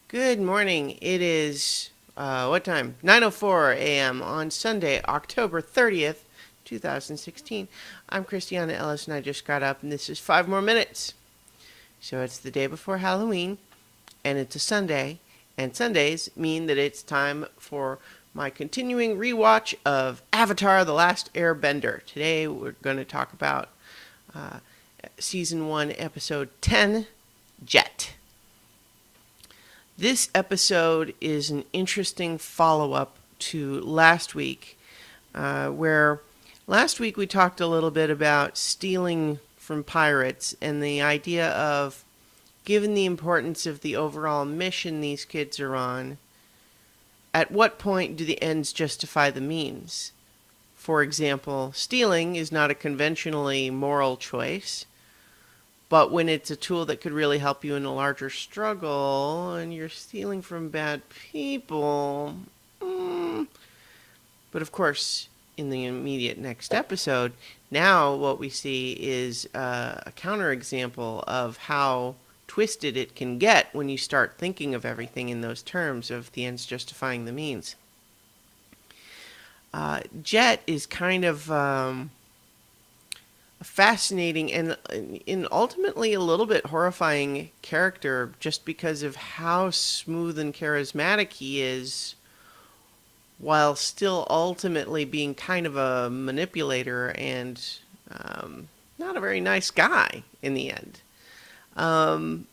Good morning. It is, what time? 9:04 a.m. on Sunday, October 30th, 2016. I'm Christiana Ellis, and I just got up, and this is 5 more minutes. So it's the day before Halloween, and it's a Sunday, and Sundays mean that it's time for my continuing rewatch of Avatar: The Last Airbender. Today we're going to talk about uh, Season 1, Episode 10, Jet. This episode is an interesting follow up to last week, where last week we talked a little bit about stealing from pirates and the idea of, given the importance of the overall mission these kids are on, at what point do the ends justify the means? For example, stealing is not a conventionally moral choice. But when it's a tool that could really help you in a larger struggle and you're stealing from bad people. But of course, in the immediate next episode, now what we see is a counterexample of how twisted it can get when you start thinking of everything in those terms of the ends justifying the means. Jet is kind of a fascinating and ultimately a little bit horrifying character just because of how smooth and charismatic he is, while still ultimately being kind of a manipulator and not a very nice guy in the end. Um,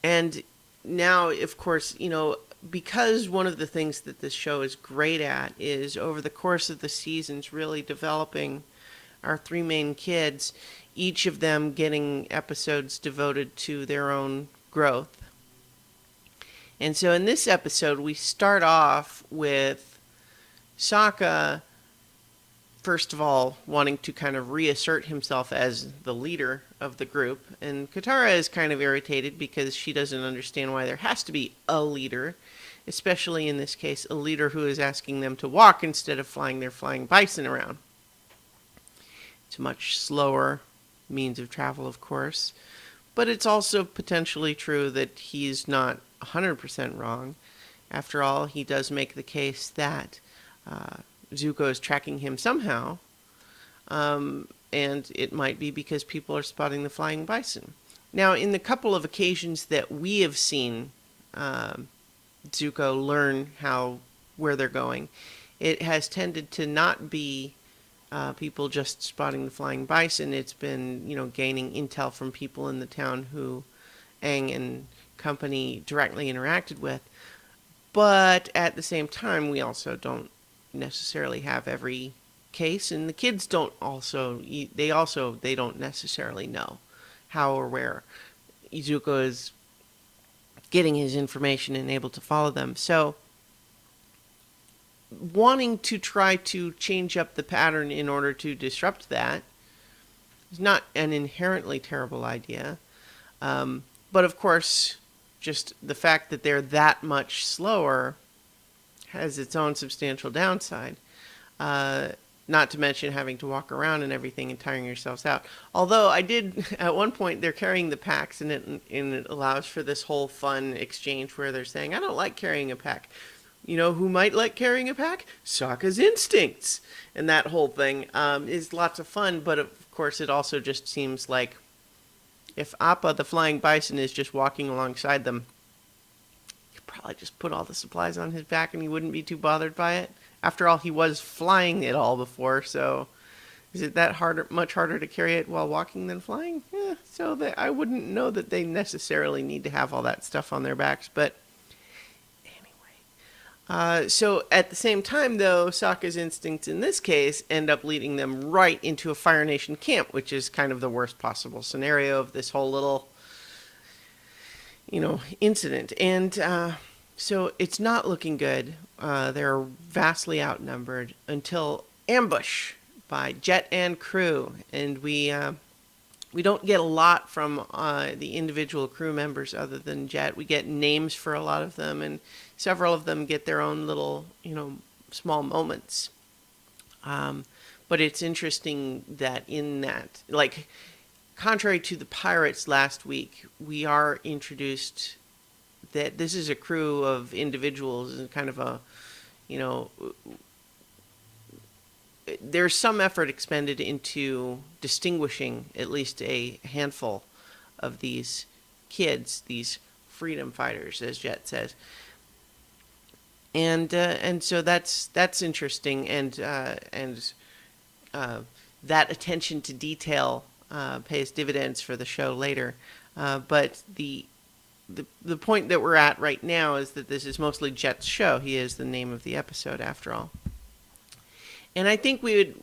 and now, of course, because one of the things that this show is great at is over the course of the seasons really developing our three main kids, each of them getting episodes devoted to their own growth. And so in this episode, we start off with Sokka, first of all, wanting to kind of reassert himself as the leader of the group. And Katara is kind of irritated because she doesn't understand why there has to be a leader, especially in this case, a leader who is asking them to walk instead of flying their flying bison around. It's a much slower means of travel, of course, but it's also potentially true that he's not 100% wrong. After all, he does make the case that Zuko is tracking him somehow, and it might be because people are spotting the flying bison. Now, in the couple of occasions that we have seen Zuko learn where they're going, it has tended to not be people just spotting the flying bison. It's been, gaining intel from people in the town who Aang and company directly interacted with. But at the same time, we also don't necessarily have every case, and the kids don't they don't necessarily know how or where Izuku is getting his information and able to follow them. So wanting to try to change up the pattern in order to disrupt that is not an inherently terrible idea. But of course, just the fact that they're that much slower has its own substantial downside. Not to mention having to walk around and everything and tiring yourselves out. Although I did, at one point, they're carrying the packs, and it allows for this whole fun exchange where they're saying, I don't like carrying a pack. You know who might like carrying a pack? Sokka's instincts. And that whole thing is lots of fun, but of course it also just seems like if Appa, the flying bison, is just walking alongside them, you could probably just put all the supplies on his back and he wouldn't be too bothered by it. After all, he was flying it all before, so is it that much harder to carry it while walking than flying? So that I wouldn't know that they necessarily need to have all that stuff on their backs, but so at the same time, though, Sokka's instincts in this case end up leading them right into a Fire Nation camp, which is kind of the worst possible scenario of this whole little, incident. And so it's not looking good. They're vastly outnumbered until ambush by Jet and crew, and we don't get a lot from the individual crew members other than Jet. We get names for a lot of them, and several of them get their own little, small moments. But it's interesting that in that, contrary to the pirates last week, we are introduced that this is a crew of individuals and kind of a, you know, there's some effort expended into distinguishing at least a handful of these kids, these freedom fighters, as Jet says. And so that's interesting, and that attention to detail pays dividends for the show later. But the point that we're at right now is that this is mostly Jet's show. He is the name of the episode, after all. And I think we're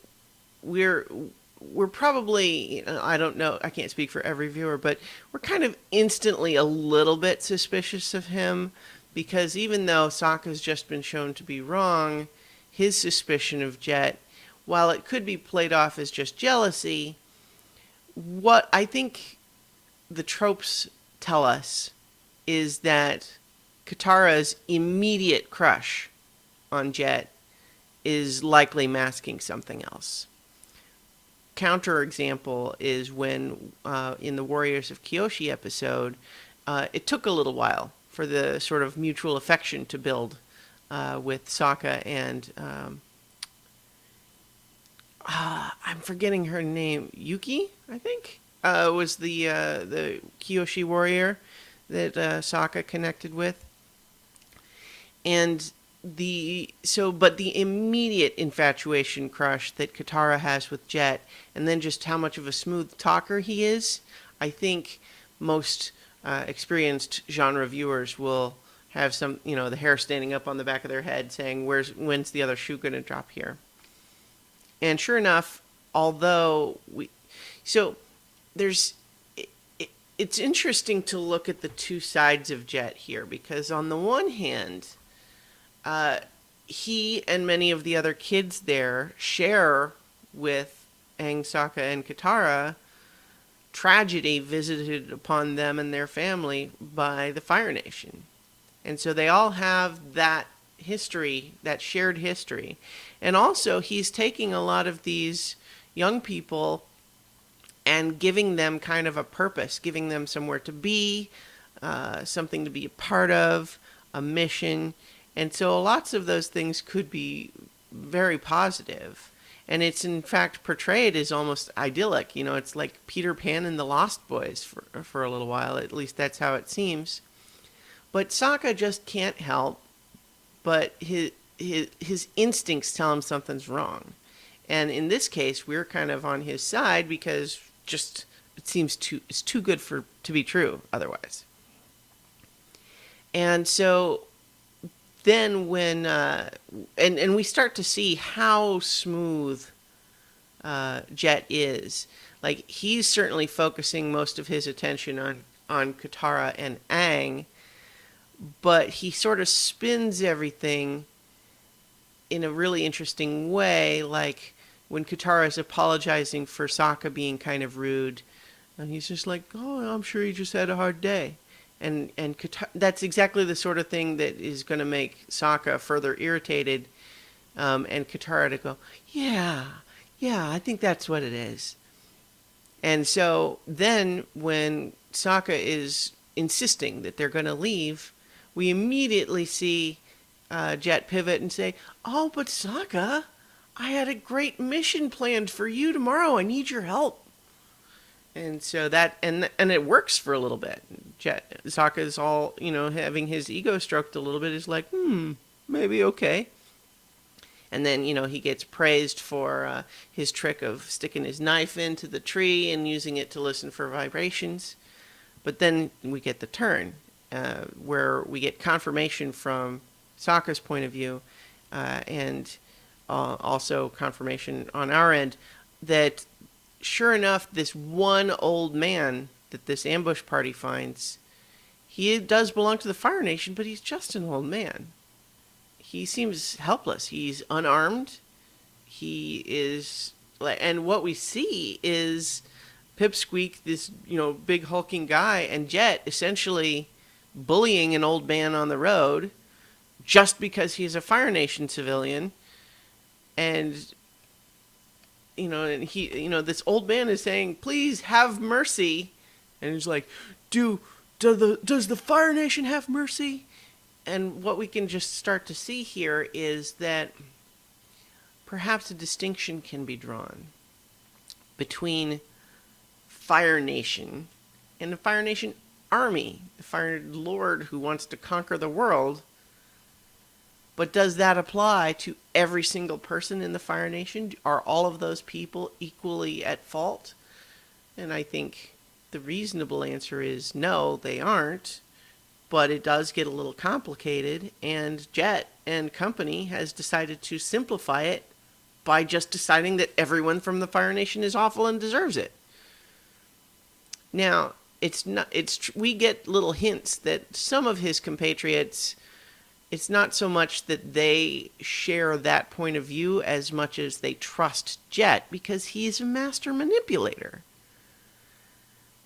probably, I don't know, I can't speak for every viewer, but we're kind of instantly a little bit suspicious of him, because even though Sokka's just been shown to be wrong, his suspicion of Jet, while it could be played off as just jealousy, what I think the tropes tell us is that Katara's immediate crush on Jet is likely masking something else. Counterexample is when, in the Warriors of Kyoshi episode, it took a little while for the sort of mutual affection to build with Sokka and I'm forgetting her name. Yuki, I think, was the Kyoshi warrior that Sokka connected with. And but the immediate infatuation crush that Katara has with Jet, and then just how much of a smooth talker he is, I think most experienced genre viewers will have some, the hair standing up on the back of their head saying, when's the other shoe going to drop here? And sure enough, although it's interesting to look at the two sides of Jet here, because on the one hand, he and many of the other kids there share with Aang, Sokka, and Katara tragedy visited upon them and their family by the Fire Nation. And so they all have that history, that shared history. And also he's taking a lot of these young people and giving them kind of a purpose, giving them somewhere to be, something to be a part of, a mission. And so lots of those things could be very positive. And it's in fact portrayed as almost idyllic. It's like Peter Pan and the Lost Boys for a little while. At least that's how it seems. But Sokka just can't help but his instincts tell him something's wrong. And in this case, we're kind of on his side because just it seems it's too good to be true otherwise. And so then when and we start to see how smooth Jet is. Like, he's certainly focusing most of his attention on Katara and Aang, but he sort of spins everything in a really interesting way, like when Katara is apologizing for Sokka being kind of rude, and he's just like, oh, I'm sure he just had a hard day. And Katara, that's exactly the sort of thing that is going to make Sokka further irritated, and Katara to go, yeah, I think that's what it is. And so then when Sokka is insisting that they're going to leave, we immediately see Jet pivot and say, oh, but Sokka, I had a great mission planned for you tomorrow. I need your help. And so that, and it works for a little bit. Sokka's all, having his ego stroked a little bit, is like, maybe okay. And then, he gets praised for his trick of sticking his knife into the tree and using it to listen for vibrations. But then we get the turn, where we get confirmation from Sokka's point of view, and also confirmation on our end that, sure enough, this one old man that this ambush party finds, he does belong to the Fire Nation, but he's just an old man. He seems helpless. He's unarmed. He is, and what we see is Pipsqueak, this, big hulking guy, and Jet essentially bullying an old man on the road just because he's a Fire Nation civilian. And, and he, this old man is saying, please have mercy. And he's like, do does the Fire Nation have mercy? And what we can just start to see here is that perhaps a distinction can be drawn between Fire Nation and the Fire Nation army, the Fire Lord who wants to conquer the world. But does that apply to every single person in the Fire Nation? Are all of those people equally at fault? And I think the reasonable answer is no, they aren't. But it does get a little complicated, and Jet and company has decided to simplify it by just deciding that everyone from the Fire Nation is awful and deserves it. Now, we get little hints that some of his compatriots, it's not so much that they share that point of view as much as they trust Jet because he's a master manipulator.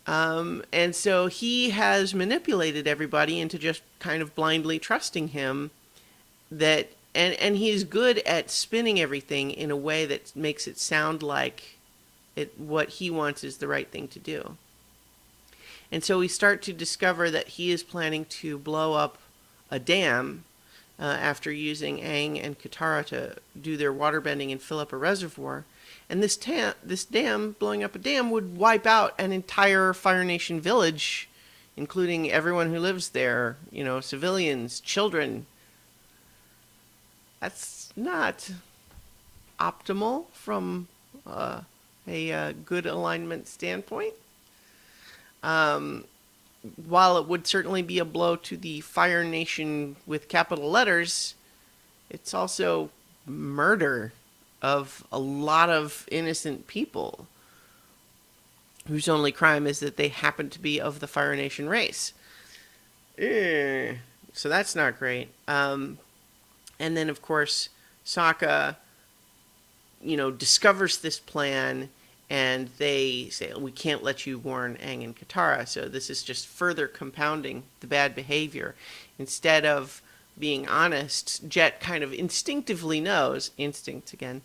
And so he has manipulated everybody into just kind of blindly trusting him, that and he's good at spinning everything in a way that makes it sound like what he wants is the right thing to do. And so we start to discover that he is planning to blow up a dam after using Aang and Katara to do their waterbending and fill up a reservoir. And this dam, blowing up a dam, would wipe out an entire Fire Nation village, including everyone who lives there, civilians, children. That's not optimal from a good alignment standpoint. While it would certainly be a blow to the Fire Nation with capital letters, it's also murder of a lot of innocent people whose only crime is that they happen to be of the Fire Nation race. So that's not great. And then, of course, Sokka, discovers this plan, and they say, we can't let you warn Aang and Katara. So this is just further compounding the bad behavior. Instead of being honest, Jet kind of instinctively knows, instinct again,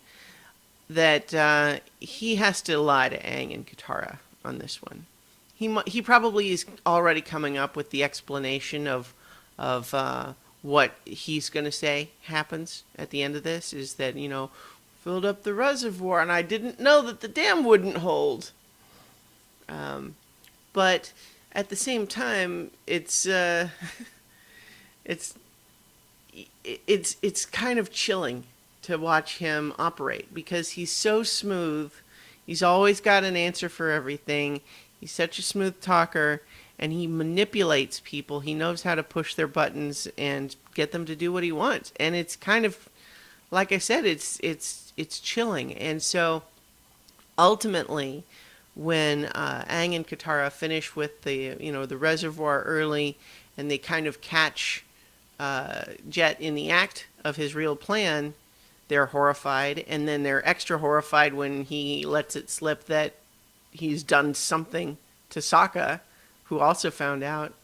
that he has to lie to Aang and Katara on this one. He probably is already coming up with the explanation of what he's going to say happens at the end of this, is that, filled up the reservoir and I didn't know that the dam wouldn't hold. But at the same time, it's kind of chilling to watch him operate because he's so smooth. He's always got an answer for everything. He's such a smooth talker, and he manipulates people. He knows how to push their buttons and get them to do what he wants. And it's kind of, like I said, it's chilling. And so ultimately, when Aang and Katara finish with the reservoir early, and they kind of catch Jet in the act of his real plan, they're horrified, and then they're extra horrified when he lets it slip that he's done something to Sokka, who also found out.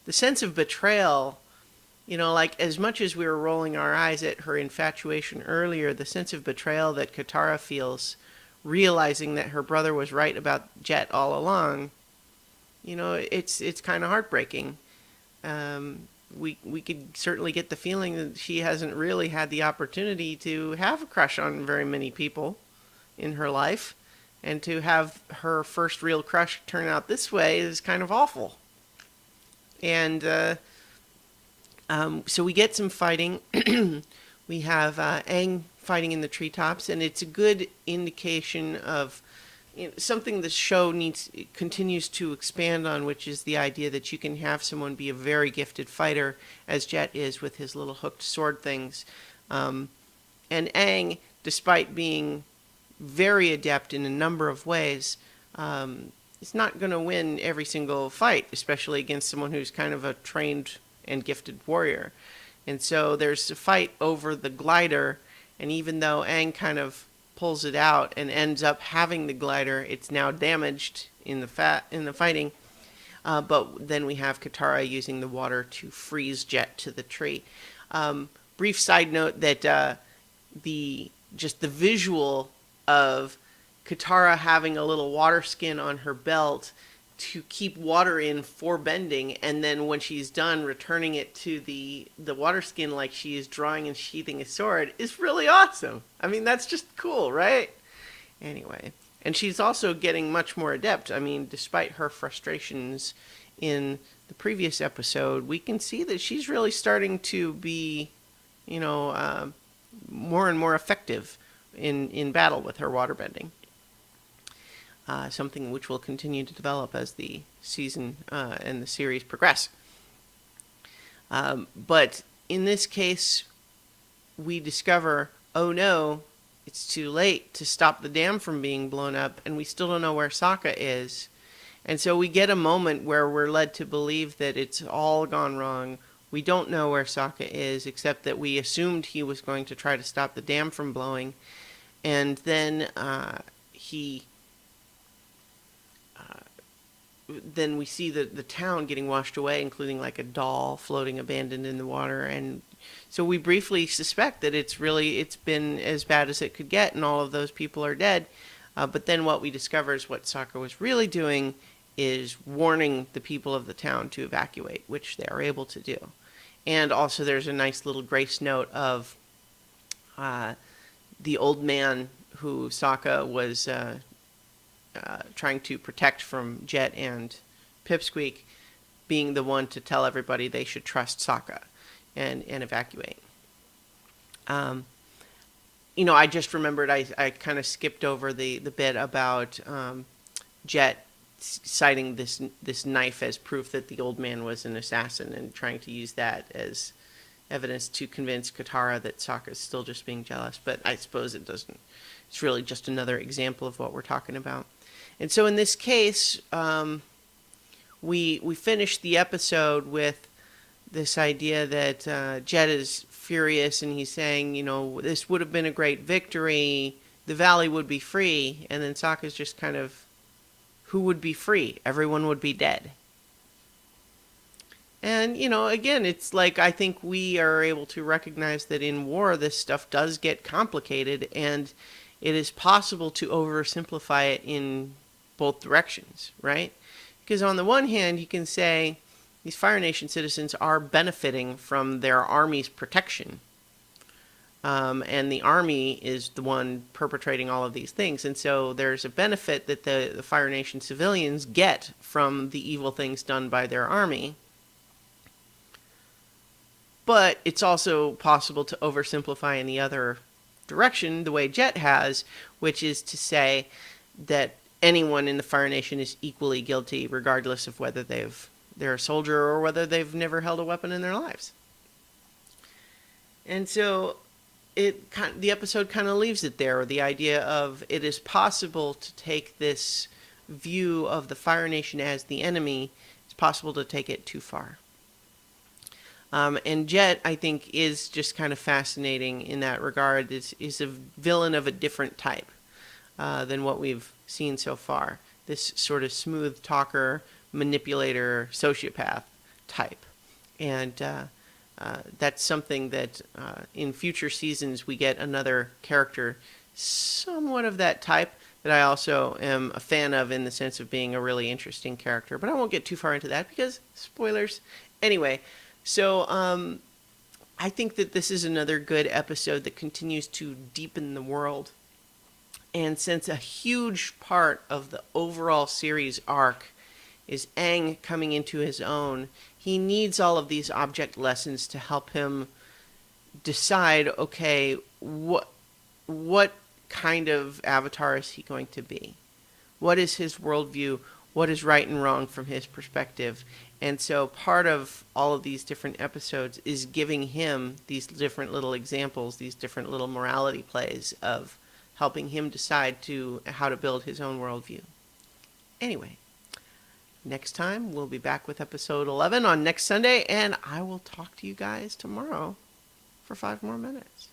The sense of betrayal, like as much as we were rolling our eyes at her infatuation earlier, the sense of betrayal that Katara feels, realizing that her brother was right about Jet all along, it's kind of heartbreaking. We could certainly get the feeling that she hasn't really had the opportunity to have a crush on very many people in her life, and to have her first real crush turn out this way is kind of awful. And so we get some fighting. We have Aang fighting in the treetops, and it's a good indication of something the show continues to expand on, which is the idea that you can have someone be a very gifted fighter, as Jet is with his little hooked sword things. And Aang, despite being very adept in a number of ways, is not going to win every single fight, especially against someone who's kind of a trained and gifted warrior. And so there's a fight over the glider, and even though Aang kind of pulls it out and ends up having the glider, it's now damaged in the fighting. But then we have Katara using the water to freeze Jet to the tree. Brief side note that the visual of Katara having a little water skin on her belt to keep water in for bending, and then when she's done, returning it to the water skin like she is drawing and sheathing a sword is really awesome. I mean, that's just cool, right? Anyway, and she's also getting much more adept. I mean, despite her frustrations in the previous episode, we can see that she's really starting to be, more and more effective in battle with her waterbending. Something which will continue to develop as the season and the series progress. But in this case, we discover, oh no, it's too late to stop the dam from being blown up, and we still don't know where Sokka is. And so we get a moment where we're led to believe that it's all gone wrong. We don't know where Sokka is, except that we assumed he was going to try to stop the dam from blowing. And then then we see the town getting washed away, including like a doll floating abandoned in the water. And so we briefly suspect that it's been as bad as it could get, and all of those people are dead. But then what we discover is what Sokka was really doing is warning the people of the town to evacuate, which they are able to do. And also there's a nice little grace note of the old man who Sokka was trying to protect from Jet and Pipsqueak being the one to tell everybody they should trust Sokka and evacuate. I just remembered I kind of skipped over the bit about Jet citing this knife as proof that the old man was an assassin and trying to use that as evidence to convince Katara that Sokka's still just being jealous. But I suppose it doesn't. It's really just another example of what we're talking about. And so in this case, we finish the episode with this idea that Jet is furious, and he's saying, this would have been a great victory. The valley would be free. And then Sokka's just kind of, who would be free? Everyone would be dead. And, again, it's like I think we are able to recognize that in war, this stuff does get complicated, and it is possible to oversimplify it in both directions, right? Because on the one hand, you can say these Fire Nation citizens are benefiting from their army's protection. And the army is the one perpetrating all of these things. And so there's a benefit that the Fire Nation civilians get from the evil things done by their army. But it's also possible to oversimplify in the other direction, the way Jet has, which is to say that anyone in the Fire Nation is equally guilty, regardless of whether they're a soldier or whether they've never held a weapon in their lives. And so the episode kind of leaves it there, the idea of it is possible to take this view of the Fire Nation as the enemy. It's possible to take it too far. And Jet, I think, is just kind of fascinating in that regard. Is a villain of a different type than what we've seen so far. This sort of smooth talker, manipulator, sociopath type. And that's something that in future seasons we get another character somewhat of that type that I also am a fan of in the sense of being a really interesting character. But I won't get too far into that because spoilers. Anyway, so I think that this is another good episode that continues to deepen the world. And since a huge part of the overall series arc is Aang coming into his own, he needs all of these object lessons to help him decide, okay, what kind of avatar is he going to be? What is his worldview? What is right and wrong from his perspective? And so part of all of these different episodes is giving him these different little examples, these different little morality plays of helping him decide how to build his own worldview. Anyway, next time we'll be back with episode 11 on next Sunday, and I will talk to you guys tomorrow for 5 more minutes.